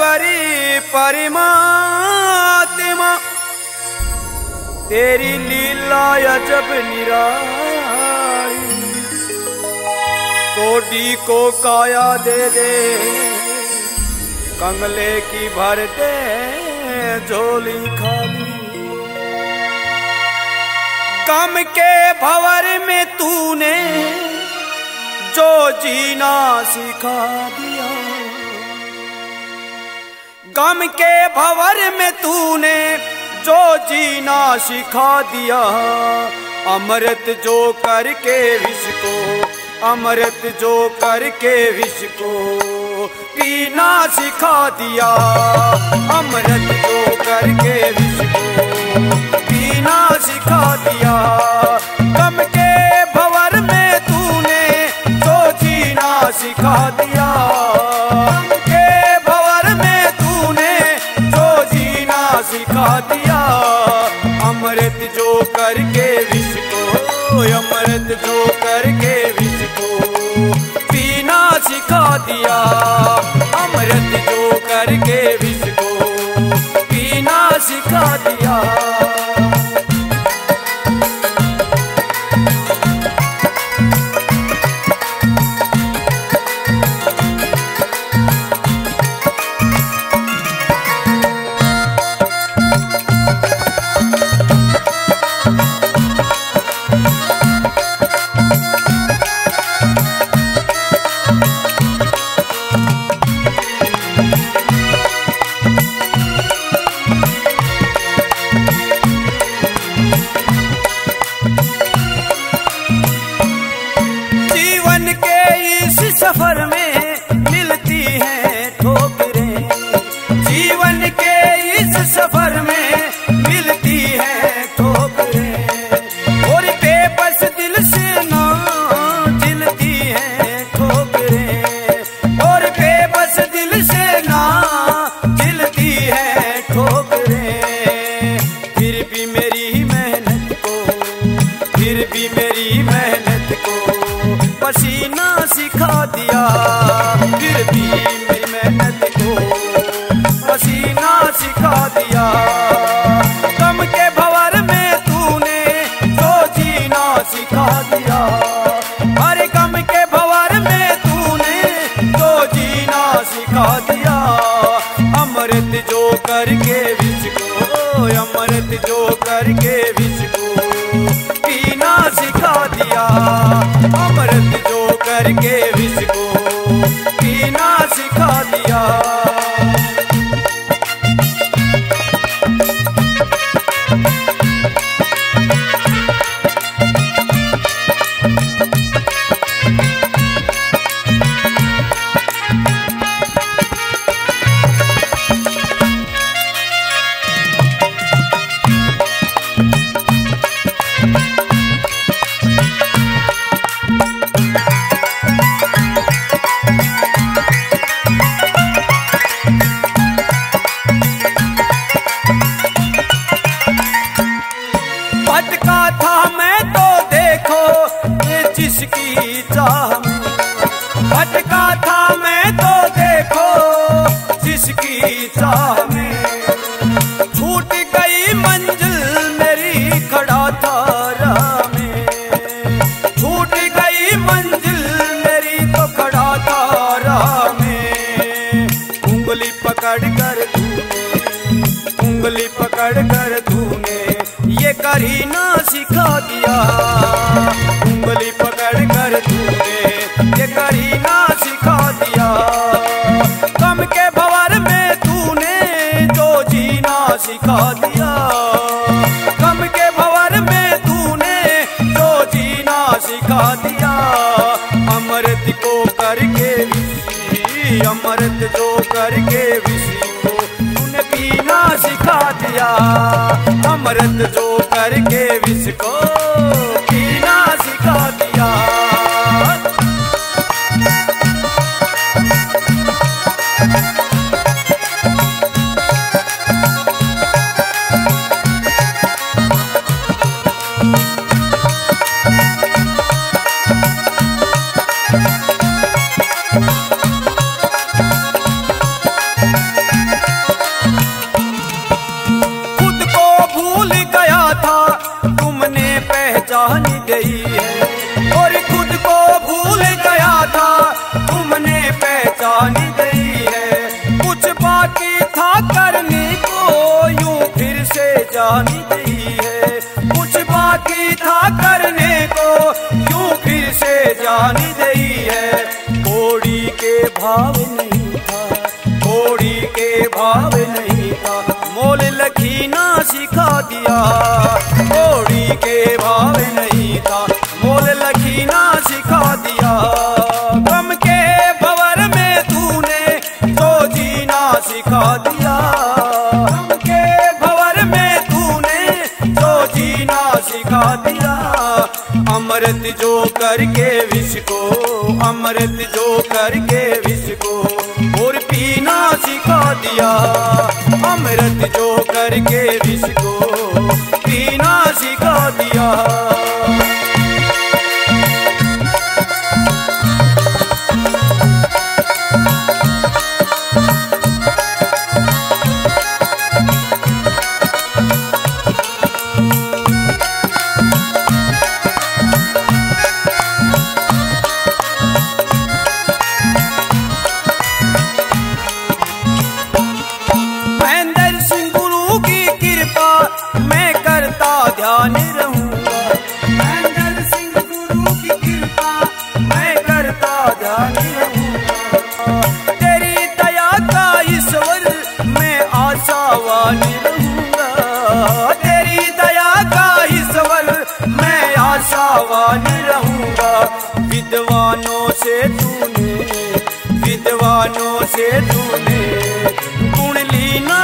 ईश्वरी परिमात्मा तेरी लीला अजब निराली। कोडी को काया दे दे कंगले की भर दे झोली खाली। गम के भंवर में तूने जो जीना सिखा दिया। गम के भंवर में तूने जो जीना सिखा दिया। अमृत जो करके विष को, अमृत जो करके विष को पीना सिखा दिया। अमृत जो करके विष को पीना सिखा दिया। गम के भंवर में तूने जो जीना सिखा दिया। गम के भंवर में तूने जो जीना सिखा दिया। अमृत जो करके विष को, अमृत जो करके विष को पीना सिखा दिया। अमृत जो करके विष को पीना सिखा दिया। सफर में मिलती हैं ठोकरें। जीवन के इस सफर में मिलती हैं ठोकरें। और बेबस दिल से ना झिलती हैं ठोकरें। और बेबस दिल से ना झिलती हैं ठोकरें। फिर भी मेरी मेहनत को, फिर भी मेरी मेहनत को पसीना सिखा दिया। फिर भी मेरी मेहनत को पसीना सिखा दिया। गम के भंवर में तूने जो जीना सिखा दिया। अरे गम के भंवर में तूने जो जीना सिखा दिया। अमृत जो करके विष को, अमृत जो करके विष को पीना सिखा दिया। अमृत जो करके विष को पीना सिखा दिया। जिसकी चाह में भटका था मैं तो देखो जिसकी चाह में। छूट गई मंजिल मेरी खड़ा था राह में। छूट गई मंजिल मेरी तो खड़ा था राह में। उंगली पकड़ कर तूने, उंगली पकड़ कर तूने ये करीना सिखा दिया। उंगली पकड़ कर तूने ये करीना सिखा दिया। गम के भंवर में तूने जो जीना सिखा दिया। गम के भंवर में तूने जो जीना सिखा दिया। अमृत को करके विष, अमृत जो करके विष को तूने पीना सिखा दिया। अमृत जो करके विष को पीना सिखा दिया। पहचान गई है। और खुद को भूल गया था तुमने पहचान गई है। कुछ बाकी था करने को यूं फिर से जान गई है। कुछ बाकी था करने को यूं फिर से जान गई है। घोड़ी के भाव नहीं था, घोड़ी के भाव नहीं था, मोल लखीना सिखा दिया। घोड़ी के भाव नहीं था, मोल लखीना सिखा दिया। गम के भंवर में तूने तो जीना सिखा दिया। गम के भंवर में तूने तो जीना सिखा दिया। अमृत जो करके विष को, अमृत जो करके विष को और पीना सिखा दिया। अमृत जो करके विष को पीना सिखा दिया। ध्यान रहूंगा, महेंद्र सिंह गुरु की कृपा मैं करता ध्यान रहूंगा। तेरी दया का ईश्वर मैं आशावान रहूंगा। तेरी दया का ईश्वर मैं आशावान रहूंगा। विद्वानों से तूने, विद्वानों से तूने गुण लीना